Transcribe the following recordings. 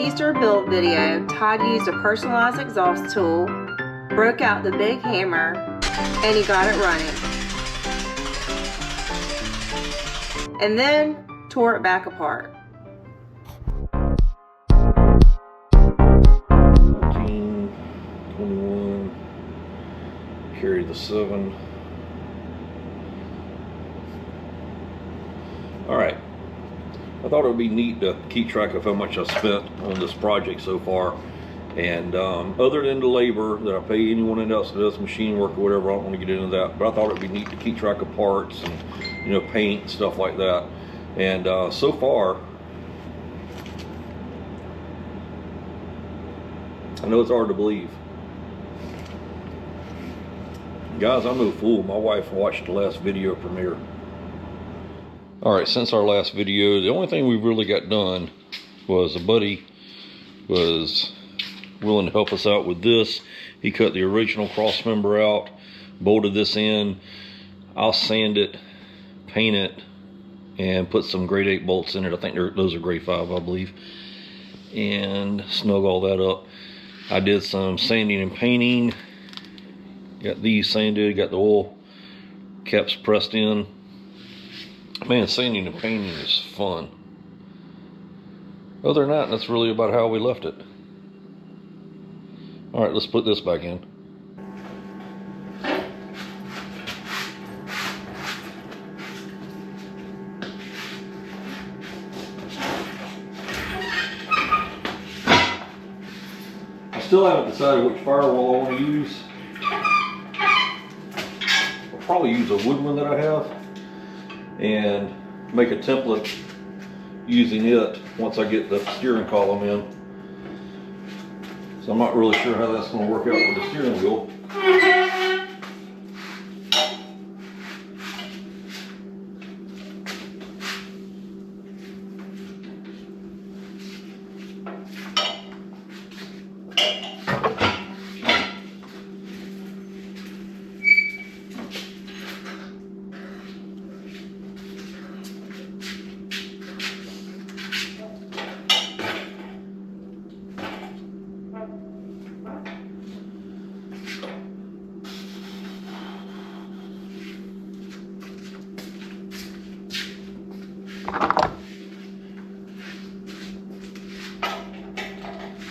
Speedster build video, Todd used a personalized exhaust tool, broke out the big hammer, and he got it running. And then tore it back apart. 19, 21, carry the 7. Alright, I thought it would be neat to keep track of how much I spent on this project so far. And other than the labor that I pay anyone else that does machine work or whatever, I don't want to get into that, but I thought it'd be neat to keep track of parts and, you know, paint and stuff like that. And so far, I know it's hard to believe, guys, I'm no fool. My wife watched the last video premiere. Alright, since our last video, the only thing we really got done was a buddy was willing to help us out with this. He cut the original cross member out, bolted this in. I'll sand it, paint it, and put some grade 8 bolts in it. I think those are grade 5, I believe, and snug all that up. I did some sanding and painting, got these sanded, got the oil caps pressed in. Man, sanding and painting is fun. Other than that, that's really about how we left it. Alright, let's put this back in. I still haven't decided which firewall I want to use. I'll probably use a wood one that I have and make a template using it once I get the steering column in. So I'm not really sure how that's going to work out with the steering wheel.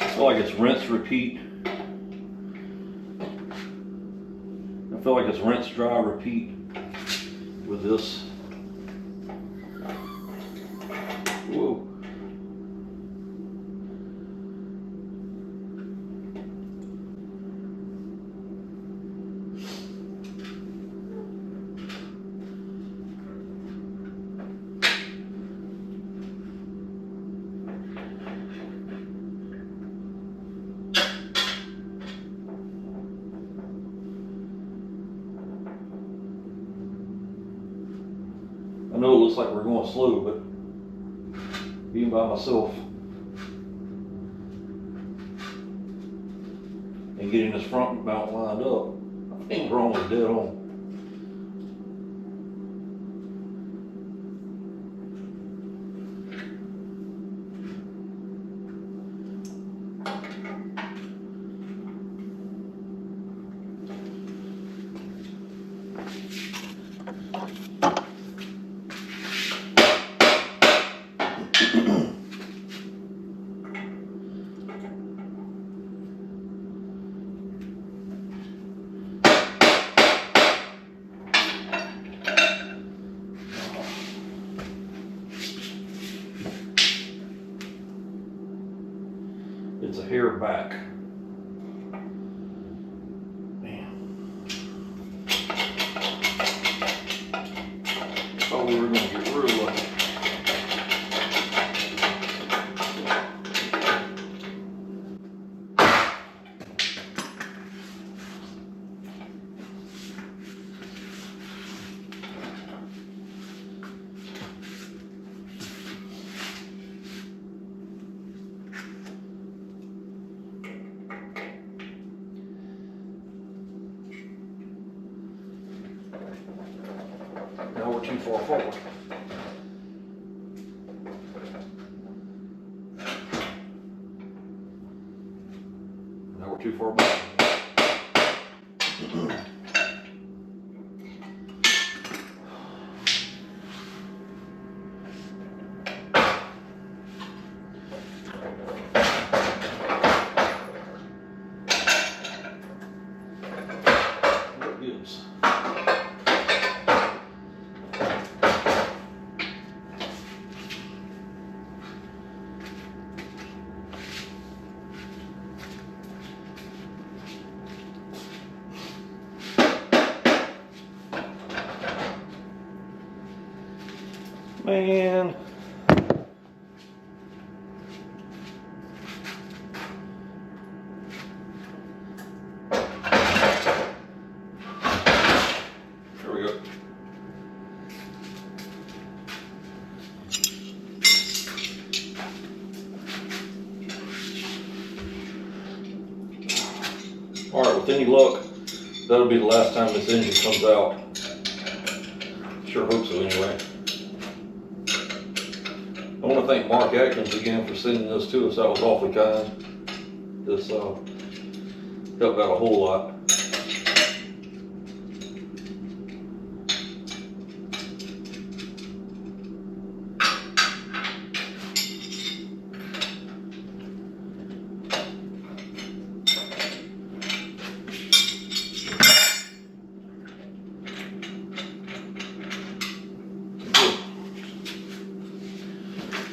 I feel like it's rinse, repeat. I feel like it's rinse, dry, repeat with this. Whoa. I know it looks like we're going slow, but being by myself and getting this front mount lined up, I think we're almost dead on. It's a hair back. Man. Thought we were going to get real lucky. Now we're too far forward. we're too far back. Man. There we go. All right, with any luck, that'll be the last time this engine comes out. Sure hope so anyway. I want to thank Mark Atkins again for sending this to us. That was awfully kind. This helped out a whole lot.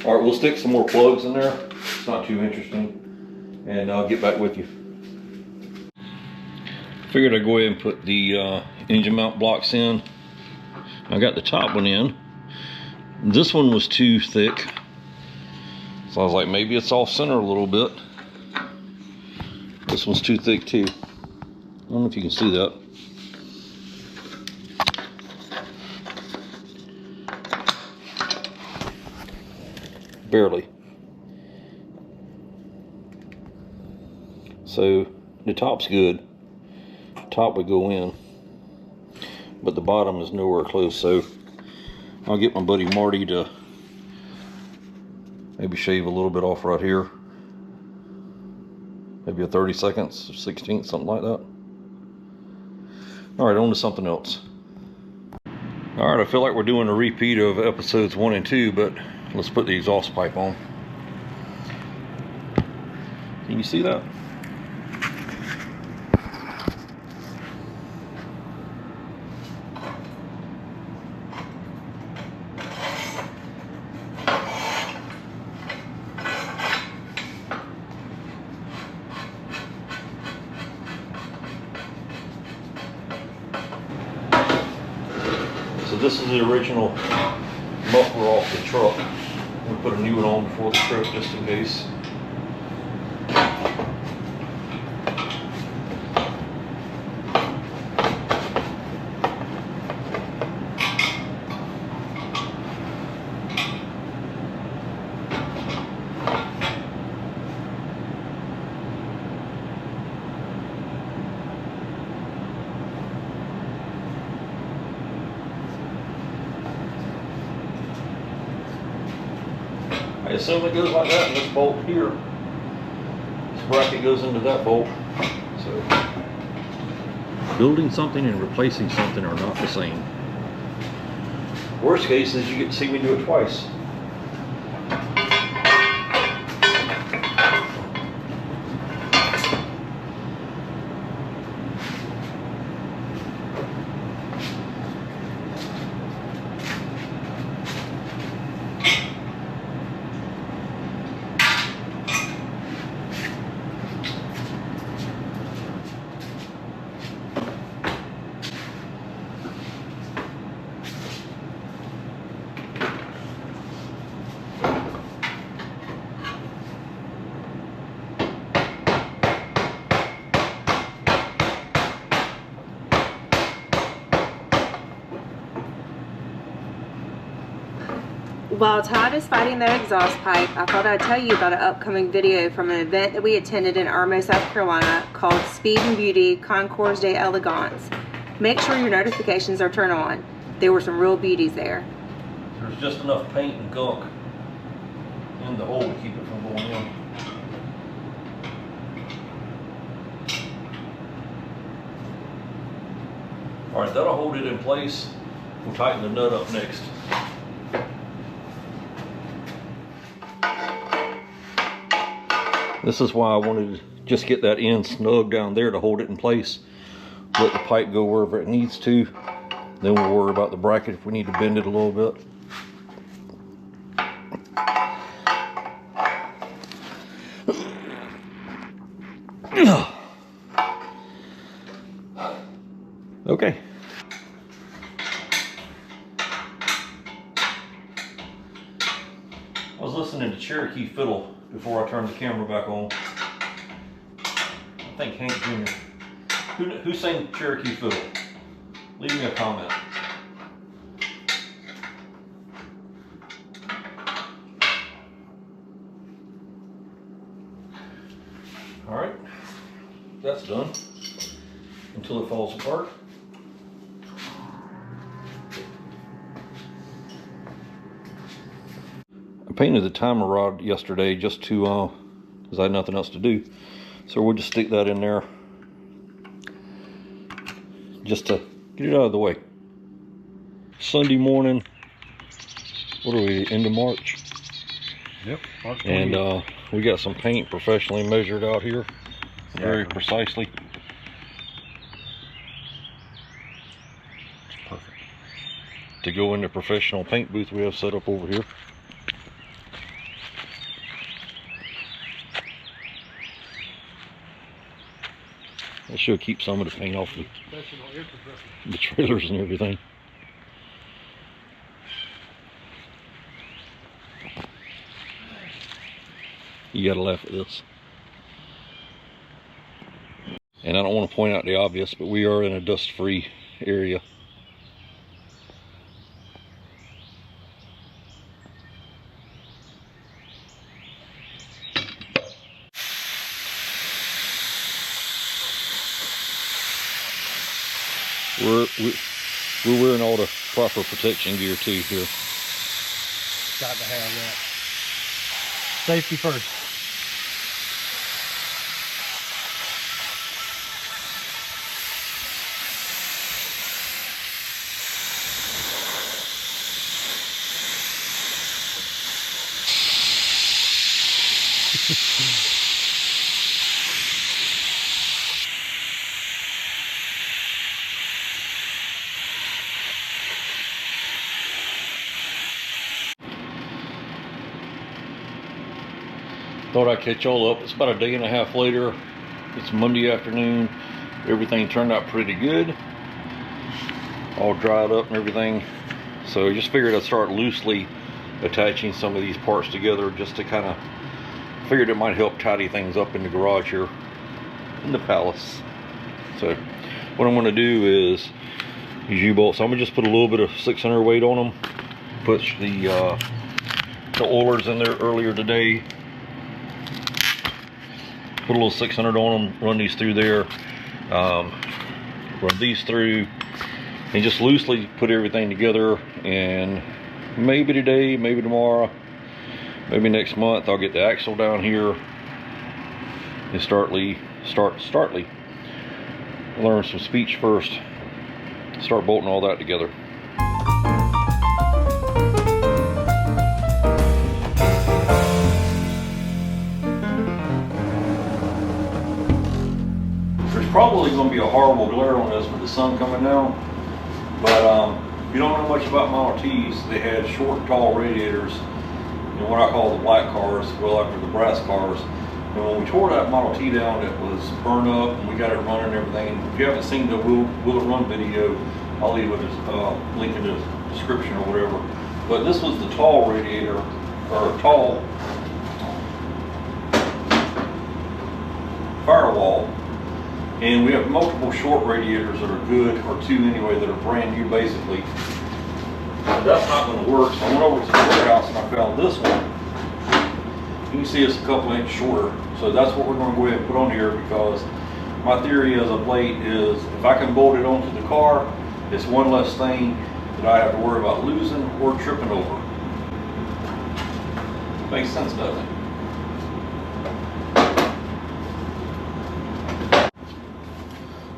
All right, we'll stick some more plugs in there. It's not too interesting, and I'll get back with you. Figured I'd go ahead and put the engine mount blocks in. I got the top one in. This one was too thick, so I was like, maybe it's off center a little bit. This one's too thick too. I don't know if you can see that. Barely. So the top's good. Top would go in, but the bottom is nowhere close. So I'll get my buddy Marty to maybe shave a little bit off right here. Maybe a 32nd, 16th, something like that. All right, on to something else. All right, I feel like we're doing a repeat of episodes 1 and 2, but let's put the exhaust pipe on. Can you see that? So this is the original muffler off the truck. We'll put a new one on before the trip just in case. I assume it goes like that, and this bolt here, this bracket goes into that bolt. So building something and replacing something are not the same. Worst case is you get to see me do it twice. While Todd is fighting that exhaust pipe, I thought I'd tell you about an upcoming video from an event that we attended in Irmo, South Carolina called Speed and Beauty Concours de Elegance. Make sure your notifications are turned on. There were some real beauties there. There's just enough paint and gunk in the hole to keep it from going in. All right, that'll hold it in place. We'll tighten the nut up next. This is why I wanted to just get that end snug down there to hold it in place. Let the pipe go wherever it needs to. Then we'll worry about the bracket if we need to bend it a little bit. Okay. I was listening to Cherokee Fiddle before I turned the camera back on. I think Hank Jr. Who sang Cherokee Fiddle? Leave me a comment. All right, that's done until it falls apart. I painted the timer rod yesterday just to, because I had nothing else to do. So we'll just stick that in there just to get it out of the way. Sunday morning, what are we, end of March? Yep. March 28th. And we got some paint professionally measured out here, very precisely. It's perfect. To go in the professional paint booth we have set up over here. That should keep some of the paint off the trailers and everything. You gotta laugh at this. And I don't want to point out the obvious, but we are in a dust-free area. We're wearing all the proper protection gear too here. Got to have that. Safety first. Thought I'd catch y'all up. It's about a day and a half later. It's Monday afternoon. Everything turned out pretty good. All dried up and everything. So I just figured I'd start loosely attaching some of these parts together just to kind of, figured it might help tidy things up in the garage here in the palace. So what I'm going to do is these U-bolts, I'm going to just put a little bit of 600 weight on them. Put the oilers in there earlier today. Put a little 600 on them, run these through there, run these through, and just loosely put everything together. And maybe today, maybe tomorrow, maybe next month, I'll get the axle down here and startly learn some speech first, start bolting all that together. Probably going to be a horrible glare on this with the sun coming down, but if you don't know much about Model Ts, they had short, tall radiators in what I call the black cars, well after the brass cars. And when we tore that Model T down, it was burned up and we got it running and everything. And if you haven't seen the Will It Run video, I'll leave a link in the description or whatever. But this was the tall radiator, or tall Firewall. And we have multiple short radiators that are good, or two anyway, that are brand new basically. But that's not going to work, so I went over to the warehouse and I found this one. You can see it's a couple inches shorter, so that's what we're going to go ahead and put on here, because my theory as of late is if I can bolt it onto the car, it's one less thing that I have to worry about losing or tripping over. Makes sense, doesn't it?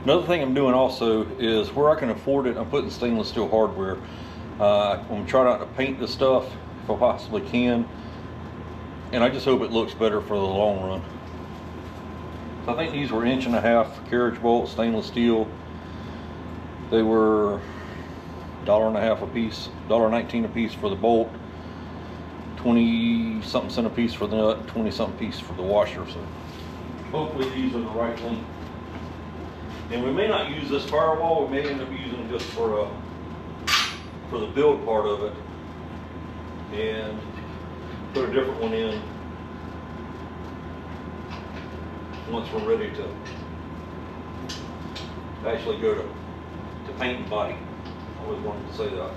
Another thing I'm doing also is where I can afford it, I'm putting stainless steel hardware. I'm going to try not to paint this stuff if I possibly can. And I just hope it looks better for the long run. So I think these were 1.5 inch carriage bolts, stainless steel. They were $1.50 a piece, $1.19 a piece for the bolt, 20 something cent a piece for the nut, 20 something piece for the washer. So hopefully these are the right length. And we may not use this firewall, we may end up using it just for the build part of it, and put a different one in once we're ready to actually go to paint and body. I always wanted to say that.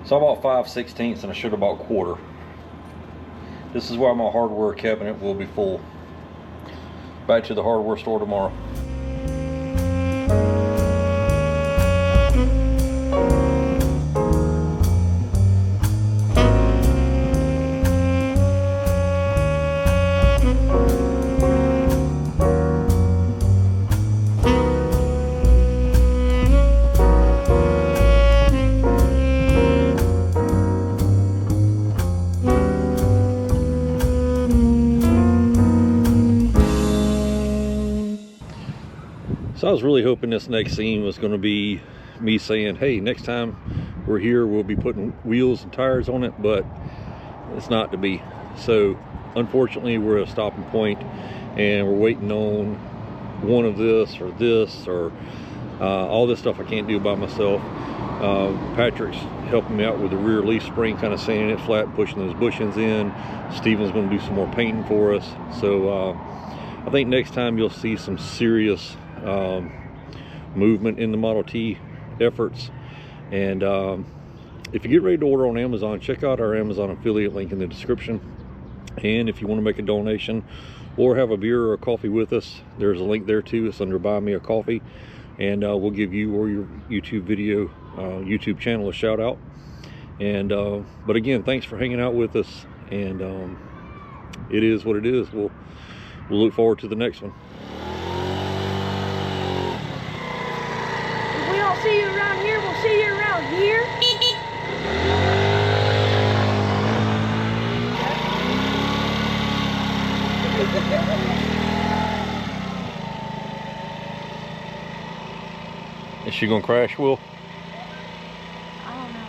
So I bought 5/16 and I should have bought 1/4. This is why my hardware cabinet will be full. Back to the hardware store tomorrow. So I was really hoping this next scene was going to be me saying, hey, next time we're here we'll be putting wheels and tires on it, but it's not to be. So unfortunately we're at a stopping point and we're waiting on one of this or all this stuff I can't do by myself. Patrick's helping me out with the rear leaf spring, kind of sanding it flat, pushing those bushings in. Steven's going to do some more painting for us. So I think next time you'll see some serious movement in the Model T efforts. And if you get ready to order on Amazon, check out our Amazon affiliate link in the description. And if you want to make a donation or have a beer or a coffee with us, there's a link there too. It's under Buy Me a Coffee, and we'll give you or your YouTube channel a shout out. And but again, thanks for hanging out with us, and it is what it is. We'll look forward to the next one. If we don't see you around here, we'll see you around here. Is she gonna crash, Will? I don't know.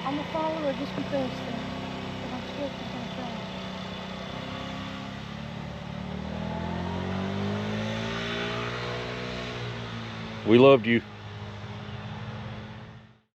I'm gonna follow her just because I'm scared she's gonna crash. We loved you.